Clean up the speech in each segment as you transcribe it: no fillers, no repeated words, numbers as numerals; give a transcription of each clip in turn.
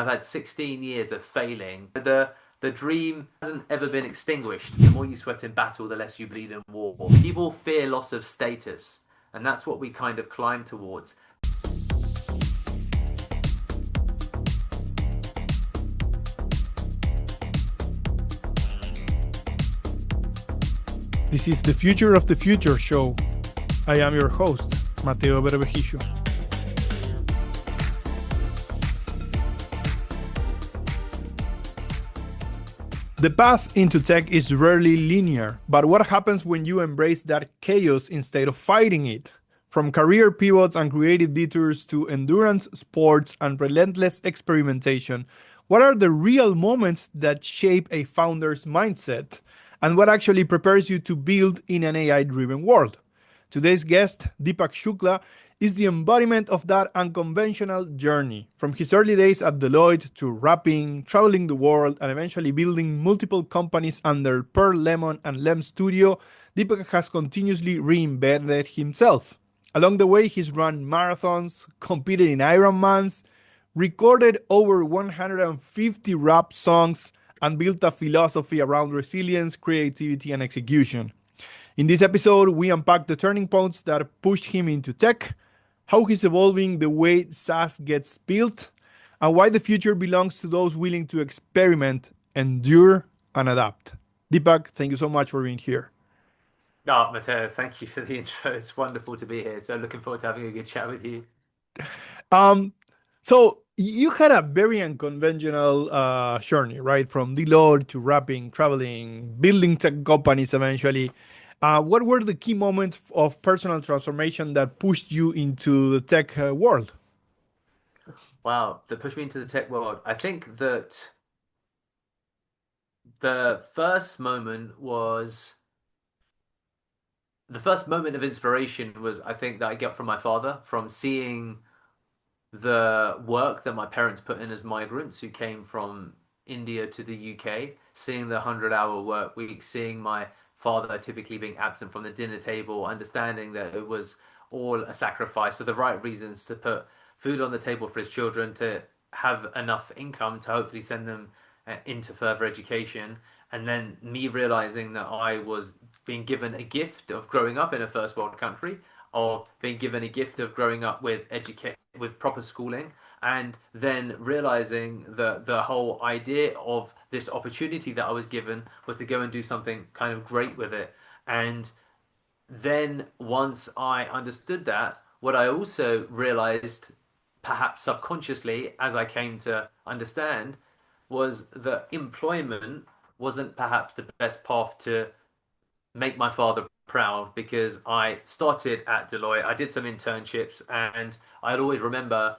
I've had 16 years of failing. The dream hasn't ever been extinguished. The more you sweat in battle, the less you bleed in war. People fear loss of status, and that's what we kind of climb towards. This is the Future of the Future show. I am your host, Mateo Berbejicio. The path into tech is rarely linear, but what happens when you embrace that chaos instead of fighting it? From career pivots and creative detours to endurance sports and relentless experimentation, what are the real moments that shape a founder's mindset? And what actually prepares you to build in an AI-driven world? Today's guest, Deepak Shukla, is the embodiment of that unconventional journey. From his early days at Deloitte to rapping, traveling the world, and eventually building multiple companies under Pearl Lemon and LemStudio, Deepak has continuously reinvented himself. Along the way, he's run marathons, competed in Ironmans, recorded over 150 rap songs, and built a philosophy around resilience, creativity, and execution. In this episode, we unpack the turning points that pushed him into tech, how he's evolving the way SaaS gets built, and why the future belongs to those willing to experiment, endure, and adapt. Deepak, thank you so much for being here. Oh, Matteo, thank you for the intro. It's wonderful to be here. So looking forward to having a good chat with you. So you had a very unconventional journey, right? From Deloitte to rapping, traveling, building tech companies eventually. What were the key moments of personal transformation that pushed you into the tech world? Wow, that pushed me into the tech world. I think that the first moment was the first moment of inspiration was, I think, that I get from my father, from seeing the work that my parents put in as migrants who came from India to the UK, seeing the 100-hour work week, seeing my father typically being absent from the dinner table, understanding that it was all a sacrifice for the right reasons to put food on the table for his children, to have enough income to hopefully send them into further education. And then me realizing that I was being given a gift of growing up in a first world country, of being given a gift of growing up with proper schooling, and then realizing that the whole idea of this opportunity that I was given was to go and do something kind of great with it. And then once I understood that, what I also realized, perhaps subconsciously, as I came to understand, was that employment wasn't perhaps the best path to make my father proud, because I started at Deloitte. I did some internships, and I'd always remember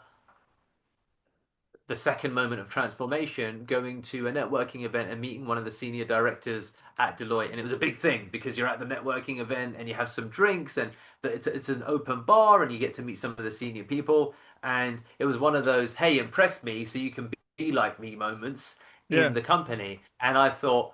the second moment of transformation going to a networking event and meeting one of the senior directors at Deloitte. And it was a big thing because you're at the networking event and you have some drinks, and it's an open bar and you get to meet some of the senior people. And it was one of those, hey, impress me so you can be like me moments Yeah. in the company. And I thought,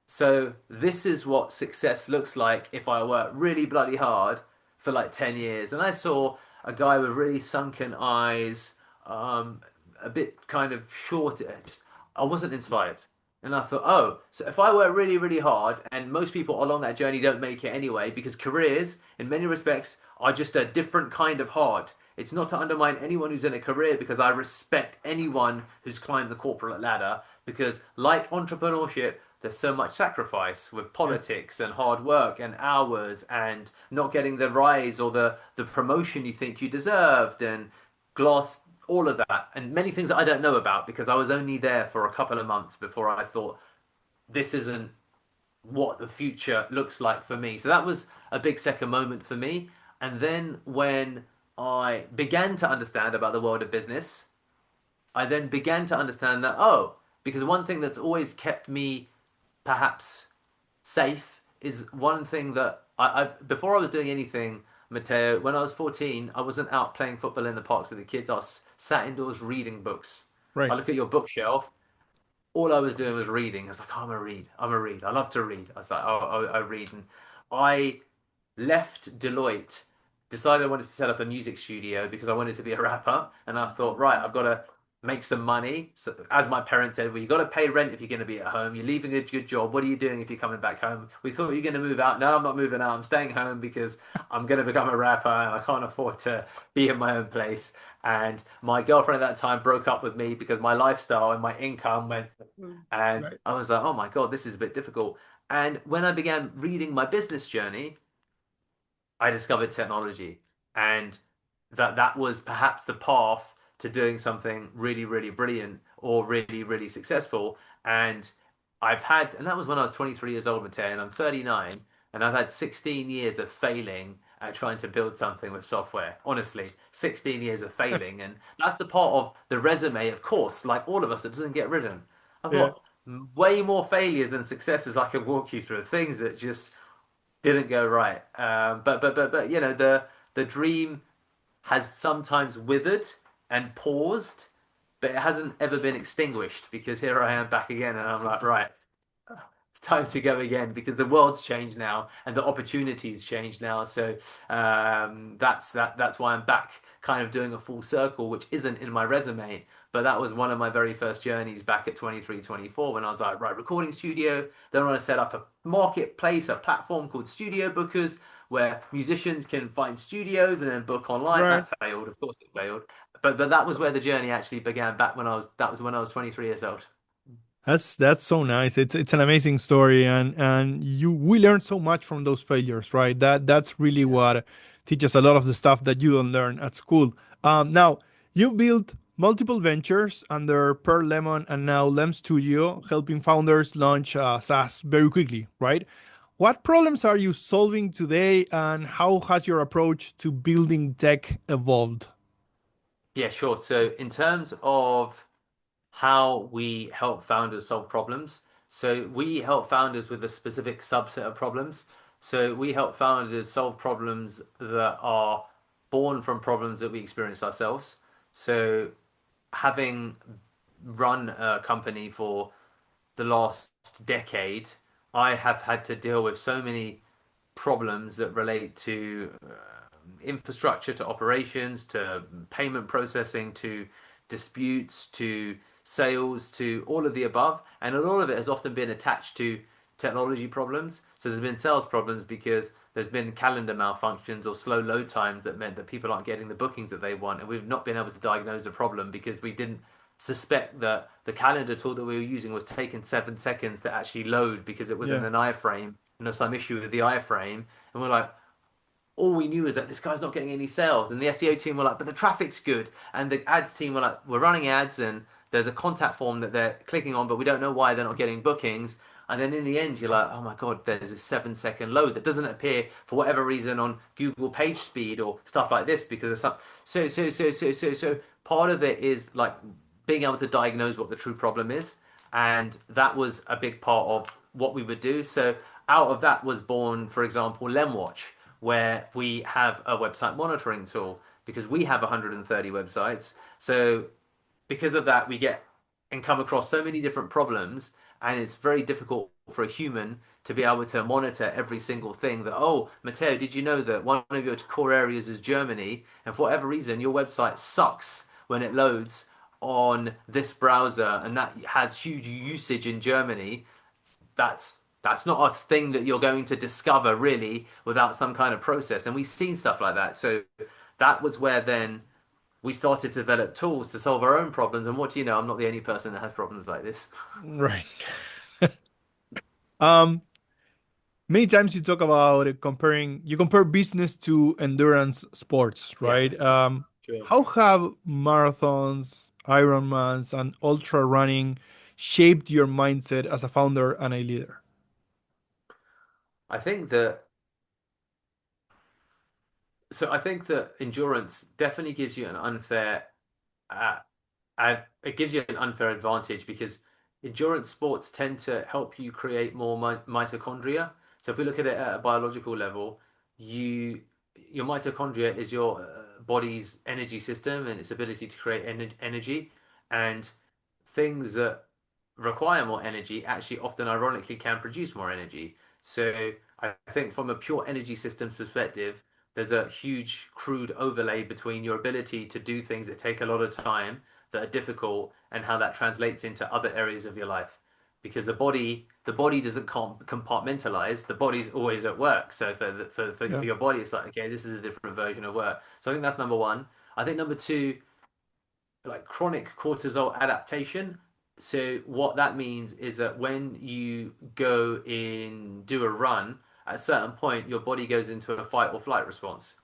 so this is what success looks like if I work really bloody hard for like 10 years. And I saw a guy with really sunken eyes, a bit kind of short. Just I wasn't inspired. And I thought, oh, so if I work really, really hard, and most people along that journey don't make it anyway, because careers, in many respects, are just a different kind of hard. It's not to undermine anyone who's in a career, because I respect anyone who's climbed the corporate ladder, because like entrepreneurship, there's so much sacrifice with Yeah. politics and hard work and hours and not getting the rise or the promotion you think you deserved, and glass, all of that, and many things that I don't know about because I was only there for a couple of months before I thought this isn't what the future looks like for me. So that was a big second moment for me. And then when I began to understand about the world of business, I then began to understand that, oh, because one thing that's always kept me perhaps safe is one thing that I've before I was doing anything, Matteo, when I was 14, I wasn't out playing football in the parks with the kids. I was sat indoors reading books. I Right. look at your bookshelf, all I was doing was reading. I was like, oh, I'm a read. I'm a read. I love to read. I was like, oh, I read. And I left Deloitte, decided I wanted to set up a music studio because I wanted to be a rapper. And I thought, right, I've got to make some money. So, as my parents said, well, you got to pay rent if you're going to be at home. You're leaving a good job. What are you doing if you're coming back home? We thought you're going to move out. No, I'm not moving out. I'm staying home because I'm going to become a rapper and I can't afford to be in my own place. And my girlfriend at that time broke up with me because my lifestyle and my income went. And Right. I was like, oh my God, this is a bit difficult. And when I began reading my business journey, I discovered technology, and that was perhaps the path to doing something really, really brilliant or really, really successful. And and that was when I was 23 years old, Mateo, and I'm 39, and I've had 16 years of failing at trying to build something with software. Honestly, 16 years of failing, and that's the part of the resume, of course, like all of us, that doesn't get written. I've Yeah. got way more failures than successes I can walk you through, things that just didn't go right. But you know the dream has sometimes withered and paused, but it hasn't ever been extinguished because here I am back again, and I'm like, right, it's time to go again because the world's changed now and the opportunities changed now. So that's why I'm back, kind of doing a full circle, which isn't in my resume. But that was one of my very first journeys back at 23, 24 when I was like, right, recording studio. Then I want to set up a marketplace, a platform called Studio Bookers, where musicians can find studios and then book online. Right. That failed, of course it failed. But that was where the journey actually began back when that was when I was 23 years old. That's so nice. It's an amazing story, and you we learn so much from those failures, right? That's really Yeah. what teaches a lot of the stuff that you don't learn at school. Now you built multiple ventures under Pearl Lemon and now LemStudio, helping founders launch SaaS very quickly, right? What problems are you solving today, and how has your approach to building tech evolved? Yeah, sure. So in terms of how we help founders solve problems. So we help founders with a specific subset of problems. So we help founders solve problems that are born from problems that we experience ourselves. So having run a company for the last decade, I have had to deal with so many problems that relate to infrastructure, to operations, to payment processing, to disputes, to sales, to all of the above. And a lot of it has often been attached to technology problems. So there's been sales problems because there's been calendar malfunctions or slow load times that meant that people aren't getting the bookings that they want. And we've not been able to diagnose the problem because we didn't suspect that the calendar tool that we were using was taking 7 seconds to actually load because it was in Yeah. an iframe and there's some issue with the iframe. And we're like, all we knew is that this guy's not getting any sales. And the SEO team were like, but the traffic's good. And the ads team were like, we're running ads and there's a contact form that they're clicking on, but we don't know why they're not getting bookings. And then in the end, you're like, oh my God, there's a 7 second load that doesn't appear for whatever reason on Google page speed or stuff like this because of some. So part of it is like being able to diagnose what the true problem is. And that was a big part of what we would do. So out of that was born, for example, LemWatch, where we have a website monitoring tool because we have 130 websites. So because of that, we get and come across so many different problems, and it's very difficult for a human to be able to monitor every single thing. That, oh, Matteo, did you know that one of your core areas is Germany, and for whatever reason, your website sucks when it loads on this browser, and that has huge usage in Germany. That's not a thing that you're going to discover really without some kind of process. And we've seen stuff like that. So that was where then we started to develop tools to solve our own problems. And what do you know? I'm not the only person that has problems like this. Right. Um, Many times you talk about you compare business to endurance sports, Yeah, right? sure. How have marathons, Ironmans, and ultra running shaped your mindset as a founder and a leader? I think that I think that endurance definitely gives you an unfair uh, it gives you an unfair advantage because endurance sports tend to help you create more mitochondria. So if we look at it at a biological level, you your mitochondria is your body's energy system and its ability to create energy, and things that require more energy actually often ironically can produce more energy. So I think from a pure energy systems perspective, there's a huge crude overlay between your ability to do things that take a lot of time that are difficult and how that translates into other areas of your life. Because the body doesn't compartmentalize. The body's always at work. So Yeah. for your body, it's like, okay, this is a different version of work. So I think that's number one. I think number two, like chronic cortisol adaptation. So what that means is that when you go in do a run, at a certain point your body goes into a fight or flight response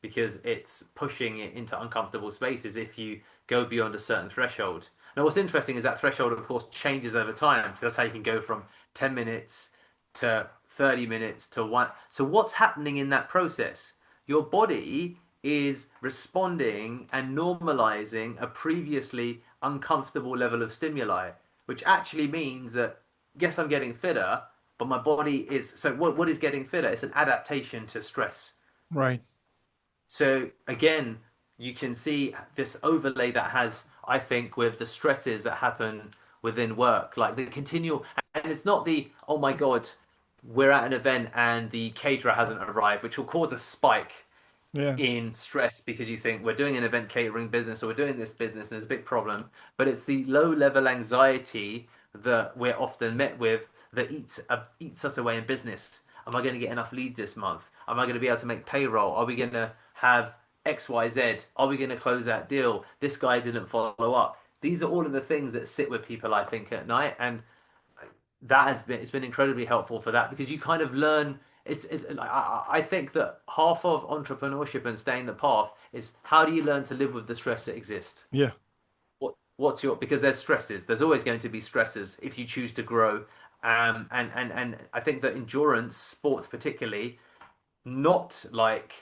because it's pushing it into uncomfortable spaces if you go beyond a certain threshold. Now, what's interesting is that threshold, of course, changes over time. So that's how you can go from 10 minutes to 30 minutes to one. So, what's happening in that process? Your body is responding and normalizing a previously uncomfortable level of stimuli, which actually means that, yes, I'm getting fitter, but my body is. So, what is getting fitter? It's an adaptation to stress. Right. So again, you can see this overlay that has, I think, with the stresses that happen within work, like the continual, and it's not the, oh my God, we're at an event and the caterer hasn't arrived, which will cause a spike Yeah. in stress because you think we're doing an event catering business or we're doing this business and there's a big problem. But it's the low level anxiety that we're often met with that eats us away in business. Am I going to get enough leads this month? Am I going to be able to make payroll? Are we going to have XYZ? Are we going to close that deal? This guy didn't follow up. These are all of the things that sit with people, I think, at night. And that has been it's been incredibly helpful for that because you kind of learn it's I think that half of entrepreneurship and staying the path is how do you learn to live with the stress that exists. Yeah. What's your because there's always going to be stresses if you choose to grow. And I think that endurance sports particularly, not like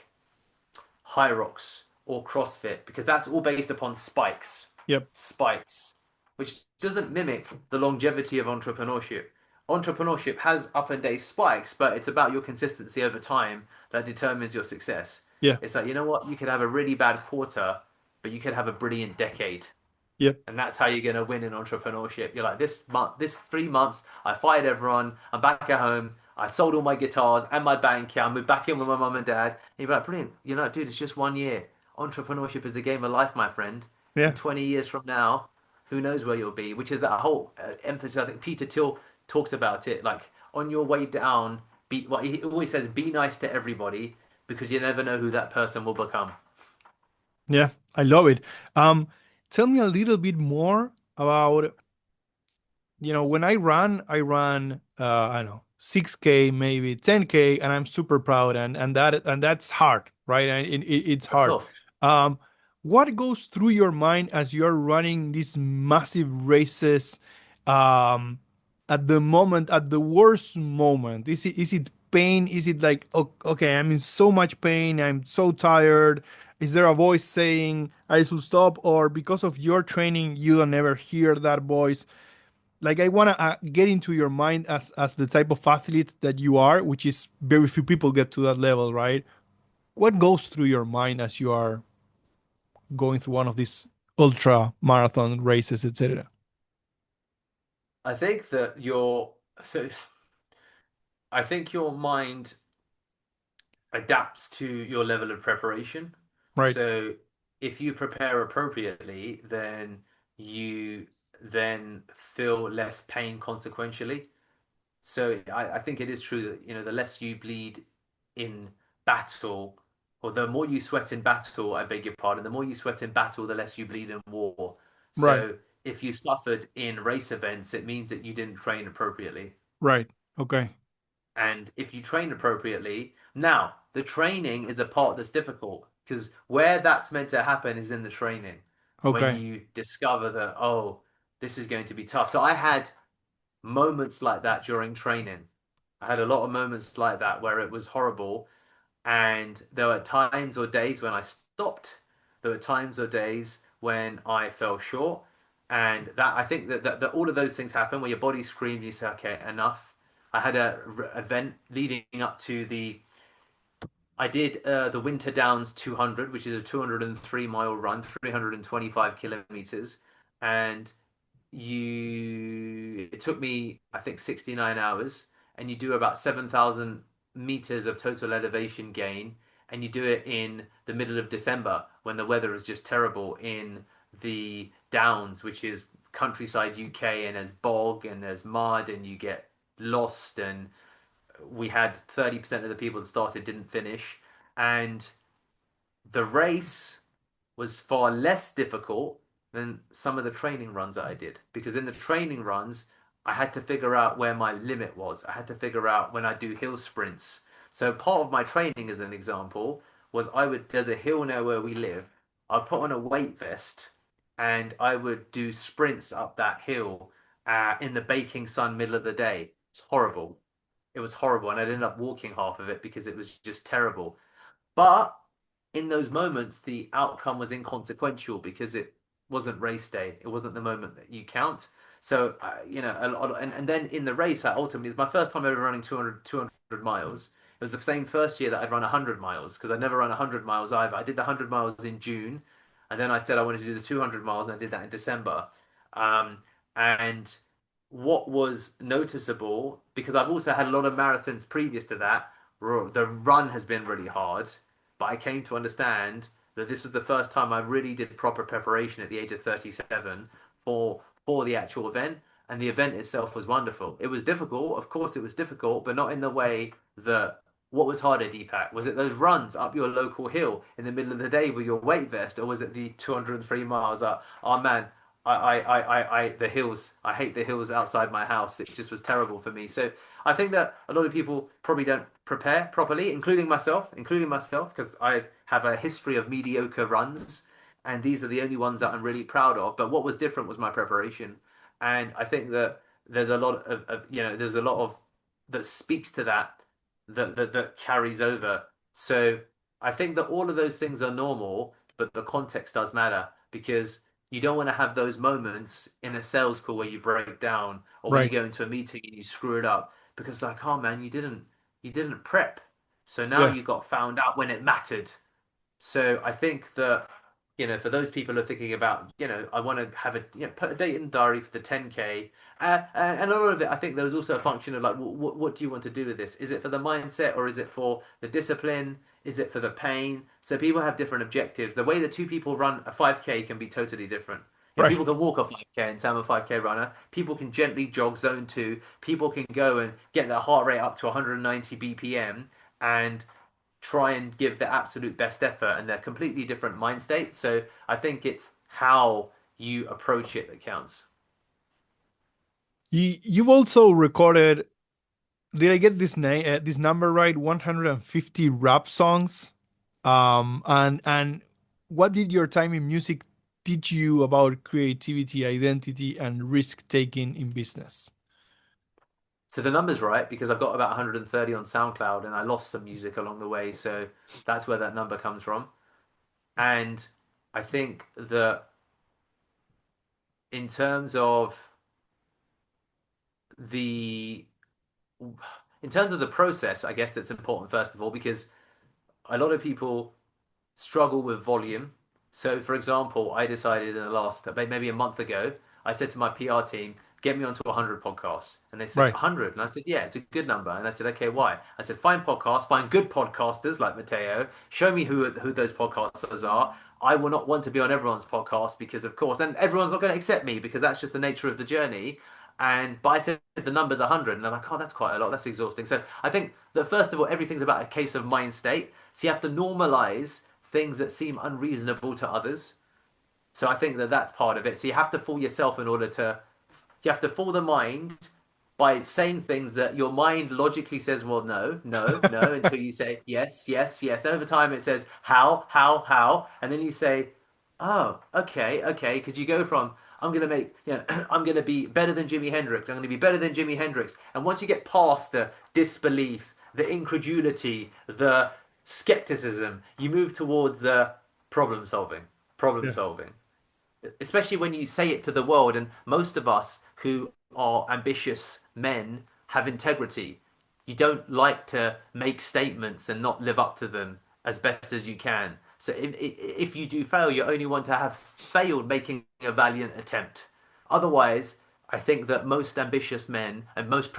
high rocks or CrossFit, because that's all based upon spikes. Yep. Spikes, which doesn't mimic the longevity of entrepreneurship. Entrepreneurship has up and down spikes, but it's about your consistency over time that determines your success. Yeah. It's like, you know what? You could have a really bad quarter, but you could have a brilliant decade. Yep. And that's how you're going to win in entrepreneurship. You're like, this month, this 3 months, I fired everyone. I'm back at home. I sold all my guitars and my bank account. I moved back in with my mum and dad. And you're like, brilliant. You're like, dude, it's just 1 year. Entrepreneurship is a game of life, my friend. Yeah. And 20 years from now, who knows where you'll be? Which is that whole emphasis. I think Peter Thiel talks about it. Like, on your way down, well, he always says, be nice to everybody because you never know who that person will become. Yeah. I love it. Um, Tell me a little bit more about, when I run I don't know, 6K, maybe 10K, and I'm super proud, and that's hard, right? And it's Of hard. course. Um, what goes through your mind as you're running these massive races, um, at the moment, at the worst moment? Is it pain? Is it like, okay, I'm in so much pain, I'm so tired? Is there a voice saying I should stop, or because of your training, you don't ever hear that voice? Like, I want to get into your mind as the type of athlete that you are, which is very few people get to that level, right? What goes through your mind as you are going through one of these ultra marathon races, etc.? I think that so I think your mind adapts to your level of preparation. Right. So if you prepare appropriately, then you then feel less pain consequentially. So I think it is true that the less you bleed in battle, or the more you sweat in battle, I beg your pardon, the more you sweat in battle, the less you bleed in war. Right. So if you suffered in race events, it means that you didn't train appropriately. Right. Okay. And if you train appropriately, now the training is a part that's difficult because where that's meant to happen is in the training when Okay. you discover that, oh, this is going to be tough. So I had moments like that during training. I had a lot of moments like that where it was horrible. And there were times or days when I stopped. There were times or days when I fell short. And that I think that all of those things happen where your body screams, you say, okay, enough. I had a event leading up to I did the Winter Downs 200, which is a 203-mile run, 325 kilometers. And it took me, I think, 69 hours. And you do about 7,000 meters of total elevation gain. And you do it in the middle of December when the weather is just terrible in the Downs, which is countryside UK, and there's bog and there's mud and you get lost. And we had 30% of the people that started didn't finish. And the race was far less difficult than some of the training runs that I did. Because in the training runs, I had to figure out where my limit was. I had to figure out when I do hill sprints. So part of my training, as an example, was there's a hill near where we live. I'd put on a weight vest and I would do sprints up that hill in the baking sun, middle of the day. It's horrible. It was horrible. And I'd end up walking half of it because it was just terrible. But in those moments, the outcome was inconsequential because it wasn't race day. It wasn't the moment that you count. So, and then in the race, I ultimately, it's my first time ever running 200 miles. It was the same first year that I'd run 100 miles because I'd never run 100 miles either. I did the 100 miles in June, and then I said I wanted to do the 200 miles, and I did that in December. Um, and what was noticeable, because I've also had a lot of marathons previous to that, the run has been really hard, but I came to understand that this is the first time I really did proper preparation at the age of 37 for the actual event, and the event itself was wonderful. It was difficult, of course, it was difficult, but not in the way that what was harder, Deepak? Was it those runs up your local hill in the middle of the day with your weight vest, or was it the 203 miles up? Oh man, the hills. I hate the hills outside my house. It just was terrible for me. So I think that a lot of people probably don't prepare properly, including myself, because I have a history of mediocre runs, and these are the only ones that I'm really proud of. But what was different was my preparation, and I think that there's a lot there's a lot of that speaks to that carries over. So I think that all of those things are normal, but the context does matter because you don't want to have those moments in a sales call where you break down or when you Right. go into a meeting and you screw it up because like, oh man, you didn't prep. So now Yeah. you got found out when it mattered. So I think that, for those people who are thinking about, I want to have put a date in the diary for the 10K. And a lot of it, I think there was also a function of like, what do you want to do with this? Is it for the mindset or is it for the discipline? Is it for the pain? So people have different objectives. The way that two people run a 5K can be totally different. Right. People can walk a 5K and say I'm a 5K runner. People can gently jog zone two. People can go and get their heart rate up to 190 BPM and try and give the absolute best effort, and they're completely different mind states. So I think it's how you approach it that counts. You've also recorded, did I get this number right? 150 rap songs. And what did your time in music teach you about creativity, identity, and risk taking in business? So the number's right because I've got about 130 on SoundCloud and I lost some music along the way. So that's where that number comes from. And I think that in terms of the in terms of the process, I guess that's important first of all because a lot of people struggle with volume. So, for example, I decided in the last maybe a month ago, I said to my PR team, "Get me onto 100 podcasts," and they said Right. 100, and I said, "Yeah, it's a good number." And I said, "Okay, why?" I said, "Find podcasts, find good podcasters like Matteo. Show me who those podcasters are. I will not want to be on everyone's podcast because, of course, and everyone's not going to accept me because that's just the nature of the journey." But I said the number's 100, and they're like, "Oh, that's quite a lot. That's exhausting." So I think that first of all, everything's about a case of mind state. So you have to normalize things that seem unreasonable to others. So I think that that's part of it. So you have to fool yourself you have to fool the mind by saying things that your mind logically says, well, no, no, no, until you say yes, yes, yes. And over time it says how, and then you say, oh, okay, okay, because you go from I'm gonna make, I'm gonna be better than Jimi Hendrix. I'm gonna be better than Jimi Hendrix. And once you get past the disbelief, the incredulity, the skepticism, you move towards the problem solving, problem Yeah. solving. Especially when you say it to the world, and most of us who are ambitious men have integrity. You don't like to make statements and not live up to them as best as you can. So if you do fail, you only want to have failed making a valiant attempt. Otherwise, I think that most ambitious men and most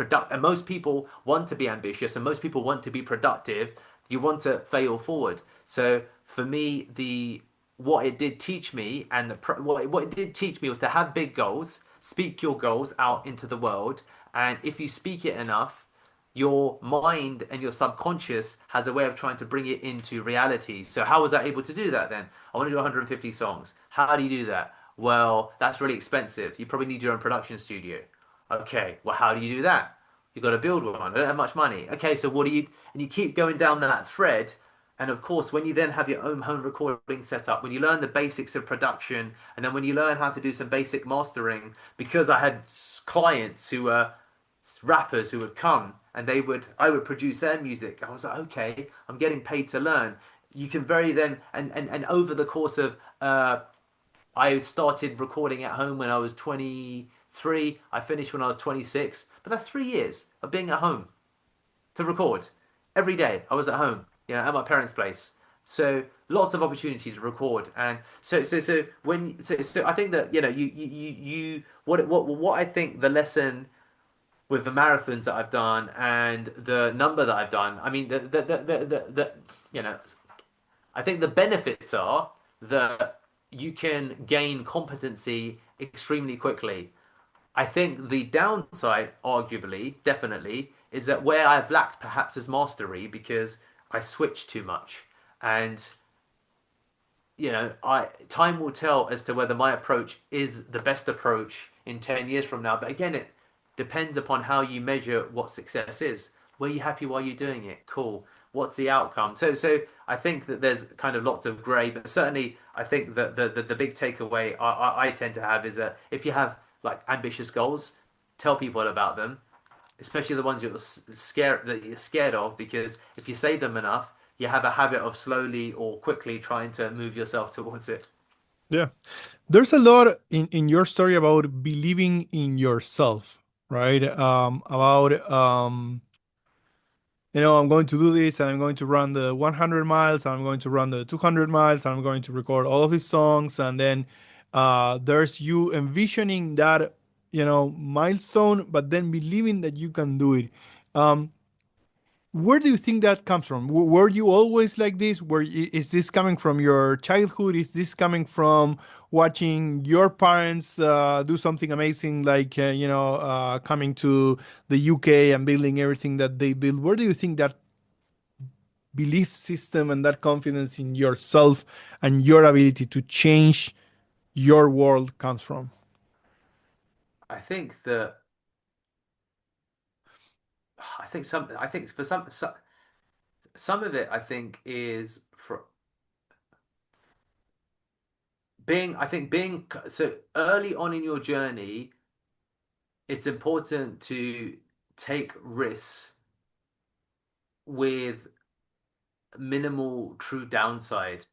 people want to be ambitious and most people want to be productive. You want to fail forward. So for me, the what it did teach me, and what it did teach me was to have big goals, speak your goals out into the world, and if you speak it enough, your mind and your subconscious has a way of trying to bring it into reality. So how was I able to do that then? I want to do 150 songs. How do you do that? Well, that's really expensive. You probably need your own production studio. Okay, well, how do you do that? You got to build one. I don't have much money. Okay, so what do you? And you keep going down that thread. And of course, when you then have your own home recording setup, when you learn the basics of production, and then when you learn how to do some basic mastering, because I had clients who were rappers who would come and I would produce their music. I was like, okay, I'm getting paid to learn. You can very then and over the course of I started recording at home when I was 23. I finished when I was 26. But that's 3 years of being at home to record. Every day I was at home, at my parents' place. So lots of opportunity to record. And so I think that, what I think the lesson with the marathons that I've done and the number that I've done, I mean, you know, I think the benefits are that you can gain competency extremely quickly. I think the downside, arguably, definitely, is that where I've lacked perhaps is mastery because I switch too much. And, I time will tell as to whether my approach is the best approach in 10 years from now. But again, it depends upon how you measure what success is. Were you happy while you're doing it? Cool. What's the outcome? So I think that there's kind of lots of grey, but certainly I think that the big takeaway I tend to have is that if you have like ambitious goals, tell people about them, especially the ones you're scared of, because if you say them enough, you have a habit of slowly or quickly trying to move yourself towards it. Yeah. There's a lot in your story about believing in yourself, right? About I'm going to do this and I'm going to run the 100 miles, and I'm going to run the 200 miles, and I'm going to record all of these songs. And then there's you envisioning that, milestone, but then believing that you can do it. Um, where do you think that comes from? Were you always like this? Is this coming from your childhood? Is this coming from watching your parents do something amazing, like coming to the UK and building everything that they build? Where do you think that belief system and that confidence in yourself and your ability to change your world comes from? I think that I think for some of it I think is for being so early on in your journey, it's important to take risks with minimal true downside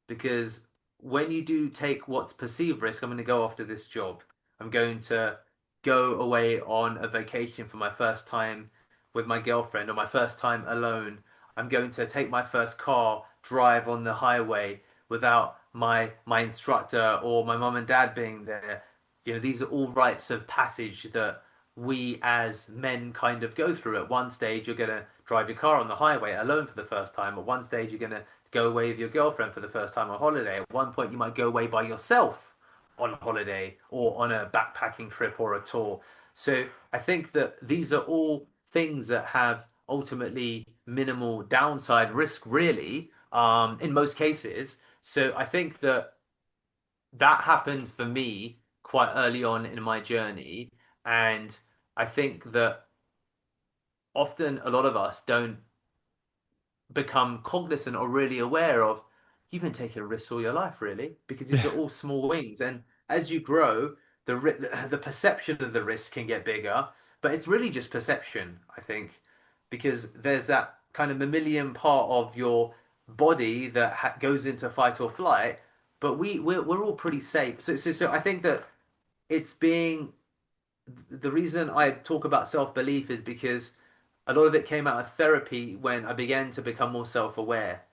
because when you do take what's perceived risk, I'm going to go after this job. I'm going to go away on a vacation for my first time with my girlfriend or my first time alone. I'm going to take my first car, drive on the highway without my instructor or my mum and dad being there. These are all rites of passage that we as men kind of go through. At one stage, you're going to drive your car on the highway alone for the first time. At one stage, you're going to go away with your girlfriend for the first time on holiday. At one point, you might go away by yourself on holiday or on a backpacking trip or a tour. So I think that these are all things that have ultimately minimal downside risk, really, in most cases. So I think that happened for me quite early on in my journey. And I think that often a lot of us don't become cognizant or really aware of you've been taking risks all your life, really, because these are all small wins. And as you grow, the perception of the risk can get bigger, but it's really just perception, I think, because there's that kind of mammalian part of your body that goes into fight or flight, but we're all pretty safe. So I think that it's being the reason I talk about self-belief is because a lot of it came out of therapy when I began to become more self-aware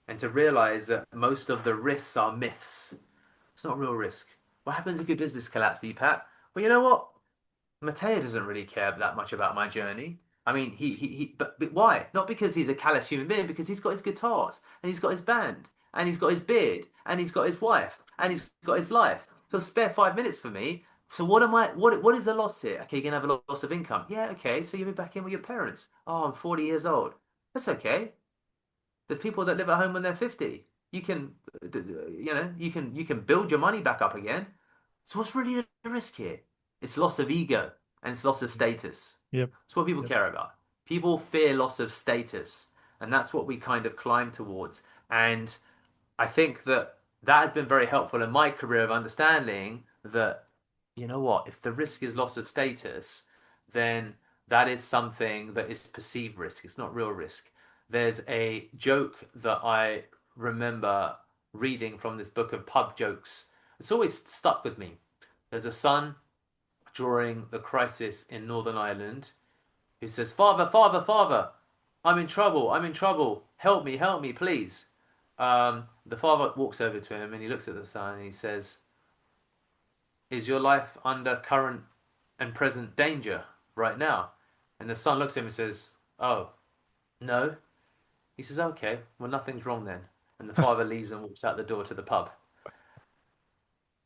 and to realize that most of the risks are myths. It's not a real risk. What happens if your business collapses, Deepak? Well, you know what? Mateo doesn't really care that much about my journey. I mean, but why? Not because he's a callous human being, because he's got his guitars and he's got his band. and he's got his beard, and he's got his wife, and he's got his life. He'll spare 5 minutes for me. So what am I? What is the loss here? Okay, you're gonna have a loss of income. Yeah, okay. So you'll be back in with your parents. Oh, I'm 40 years old. That's okay. There's people that live at home when they're 50. You can, you can build your money back up again. So what's really the risk here? It's loss of ego and it's loss of status. Yep. It's what people care about. People fear loss of status, and that's what we kind of climb towards. And I think that that has been very helpful in my career of understanding that, you know what, if the risk is loss of status, then that is something that is perceived risk. It's not real risk. There's a joke that I remember reading from this book of pub jokes. It's always stuck with me. There's a son during the crisis in Northern Ireland who says, "Father, father, father, I'm in trouble. I'm in trouble. Help me, please." The father walks over to him and he looks at the son and he says, "Is your life under current and present danger right now?" And the son looks at him and says, "Oh, no." He says, "Okay, well, nothing's wrong then." And the father leaves and walks out the door to the pub.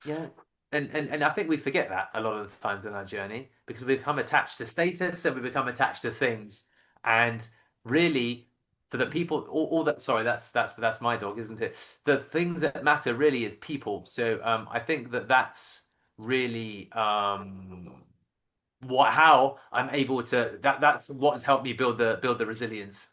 Yeah. And I think we forget that a lot of the times in our journey because we become attached to status and we become attached to things. And really, for the people, all that, sorry, that's my dog, isn't it? The things that matter really is people. So I think that that's really how I'm able to that's what has helped me build the resilience.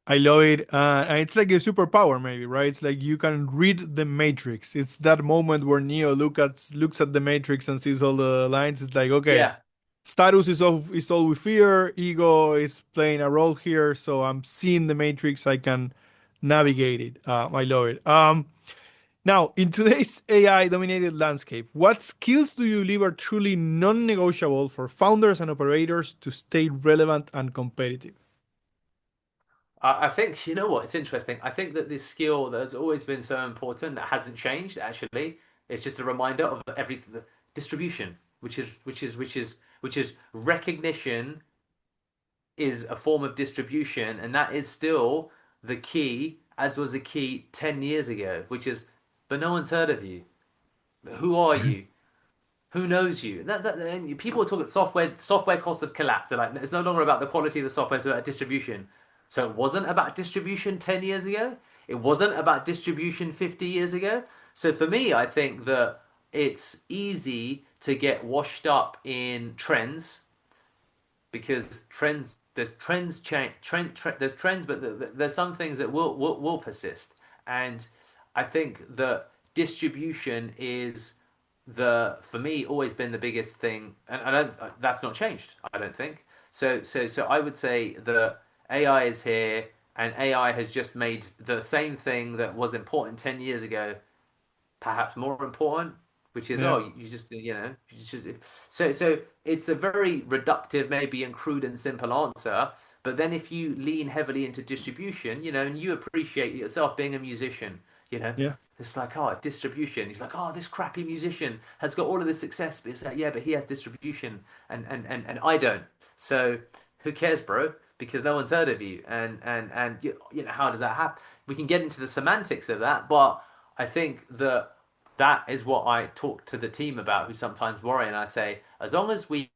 I love it. And it's like a superpower, maybe, right? It's like you can read the Matrix. It's that moment where Neo looks at the Matrix and sees all the lines. It's like, okay, Yeah. status is all we fear. Ego is playing a role here. So I'm seeing the Matrix. I can navigate it. I love it. Now, in today's AI dominated landscape, what skills do you believe are truly non negotiable for founders and operators to stay relevant and competitive? I think, you know what, it's interesting. I think that this skill that has always been so important that hasn't changed actually. It's just a reminder of everything, the distribution, which is recognition is a form of distribution, and that is still the key, as was the key 10 years ago, which is, but no one's heard of you. Who are you? Who knows you? And people talk about software costs have collapsed. They're like, it's no longer about the quality of the software, it's about distribution. So it wasn't about distribution 10 years ago. It wasn't about distribution 50 years ago. So for me, I think that it's easy to get washed up in trends because there's trends change there's trends, but there's some things that will persist. And I think that distribution is the for me always been the biggest thing, and I don't that's not changed. I don't think so. I would say the AI is here, and AI has just made the same thing that was important 10 years ago perhaps more important, which is Yeah. oh, you just so it's a very reductive, maybe and crude and simple answer. But then if you lean heavily into distribution, and you appreciate yourself being a musician, Yeah. it's like oh, distribution. He's like oh, this crappy musician has got all of this success, but it's like yeah, but he has distribution, and I don't. So who cares, bro? Because no one's heard of you, and how does that happen? We can get into the semantics of that, but I think that is what I talk to the team about who sometimes worry. And I say, as long as we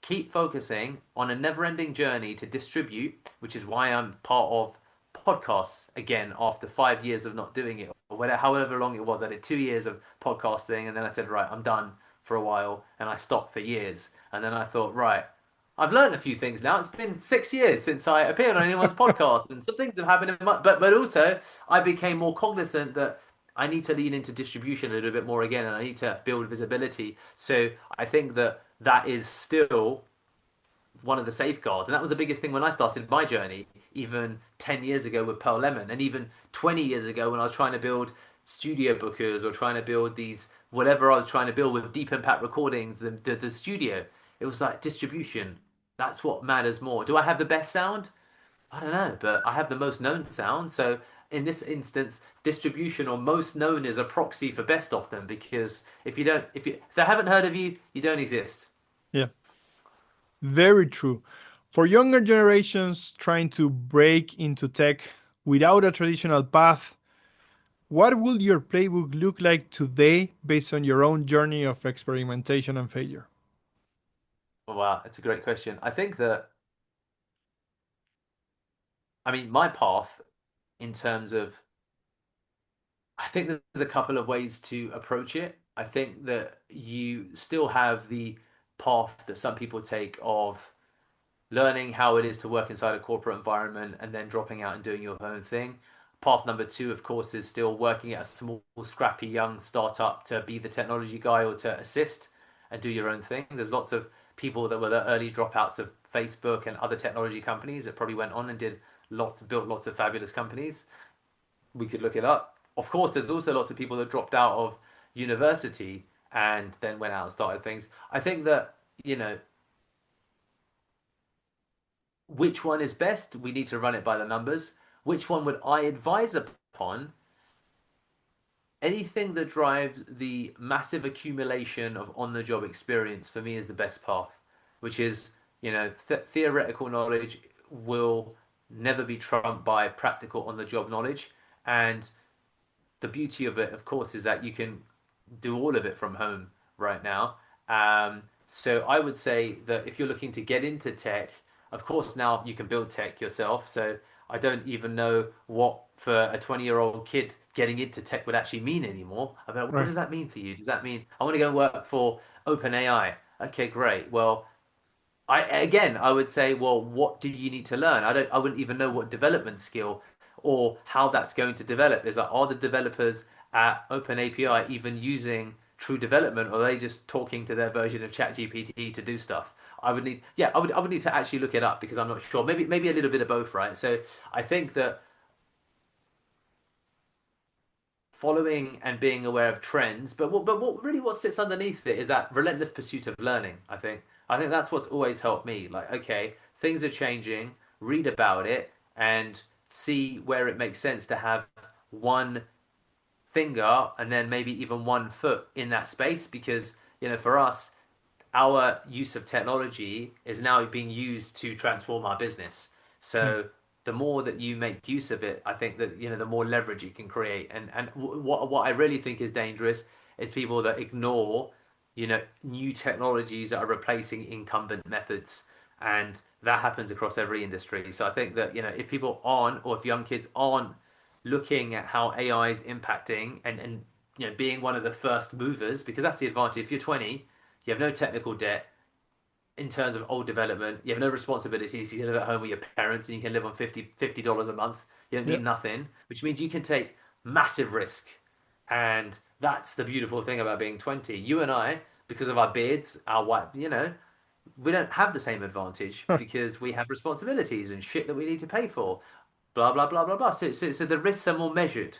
keep focusing on a never ending journey to distribute, which is why I'm part of podcasts again after 5 years of not doing it, or whatever, however long it was. I did 2 years of podcasting and then I said, right, I'm done for a while. And I stopped for years. And then I thought, right, I've learned a few things now. It's been 6 years since I appeared on anyone's podcast, and some things have happened in my, but also I became more cognizant that I need to lean into distribution a little bit more again, and I need to build visibility. So I think that that is still one of the safeguards, and that was the biggest thing when I started my journey, even 10 years ago with Pearl Lemon, and even 20 years ago when I was trying to build studio bookers or trying to build these whatever I was trying to build with Deep Impact Recordings, the studio. It was like distribution. That's what matters more. Do I have the best sound? I don't know, but I have the most known sound. So in this instance, distribution or most known is a proxy for best of them because if they haven't heard of you, you don't exist. Yeah. Very true. For younger generations trying to break into tech without a traditional path, What will your playbook look like today based on your own journey of experimentation and failure? Oh, wow, it's a great question. I think that, I mean, my path in terms of, I think that there's a couple of ways to approach it. I think that you still have the path that some people take of learning how it is to work inside a corporate environment and then dropping out and doing your own thing. Path number two, of course, is still working at a small, scrappy, young startup to be the technology guy or to assist and do your own thing. There's lots of people that were the early dropouts of Facebook and other technology companies that probably went on and did built lots of fabulous companies. We could look it up. Of course, there's also lots of people that dropped out of university and then went out and started things. I think that, you know, which one is best? We need to run it by the numbers. Which one would I advise upon? Anything that drives the massive accumulation of on-the-job experience for me is the best path, which is, theoretical knowledge will never be trumped by practical on-the-job knowledge. And the beauty of it, of course, is that you can do all of it from home right now. So I would say that if you're looking to get into tech, of course, now you can build tech yourself. So I don't even know what for a 20-year-old kid getting into tech would actually mean anymore. I mean, what Right. does that mean for you? Does that mean I want to go and work for OpenAI? Okay, great. Well, I would say, well, what do you need to learn? I wouldn't even know what development skill or how that's going to develop. Is that are the developers at OpenAPI even using true development, or are they just talking to their version of ChatGPT to do stuff? I would need to actually look it up because I'm not sure. Maybe a little bit of both, right? So I think that following and being aware of trends, what sits underneath it is that relentless pursuit of learning. I think that's what's always helped me. Like, okay, things are changing, read about it, and see where it makes sense to have one finger and then maybe even one foot in that space because for us our use of technology is now being used to transform our business. Yeah. So the more that you make use of it, I think that the more leverage you can create. And what I really think is dangerous is people that ignore new technologies that are replacing incumbent methods, and that happens across every industry. So I think that if people aren't, or if young kids aren't looking at how AI is impacting and being one of the first movers, because that's the advantage. If you're 20, you have no technical debt in terms of old development. You have no responsibilities. You can live at home with your parents and you can live on $50 a month. You don't Yeah. need nothing, which means you can take massive risk. And that's the beautiful thing about being 20. You and I, because of our beards, our white, we don't have the same advantage because we have responsibilities and shit that we need to pay for. Blah, blah, blah, blah, blah. So the risks are more measured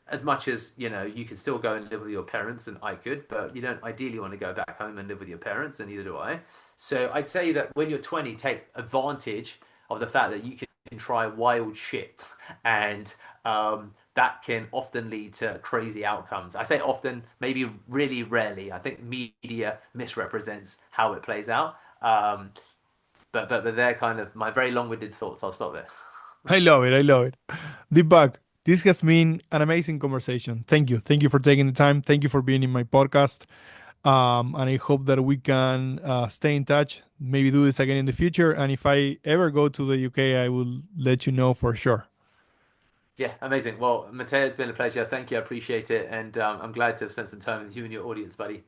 as much as you could still go and live with your parents, and I could, but you don't ideally want to go back home and live with your parents, and neither do I. So I'd say that when you're 20, take advantage of the fact that you can try wild shit, and that can often lead to crazy outcomes. I say often, maybe really rarely. I think media misrepresents how it plays out. But they're kind of my very long-winded thoughts. I'll stop there. I love it. I love it. Deepak, this has been an amazing conversation. Thank you. Thank you for taking the time. Thank you for being in my podcast. And I hope that we can stay in touch, maybe do this again in the future. And if I ever go to the UK, I will let you know for sure. Yeah, amazing. Well, Matteo, it's been a pleasure. Thank you. I appreciate it. And I'm glad to have spent some time with you and your audience, buddy.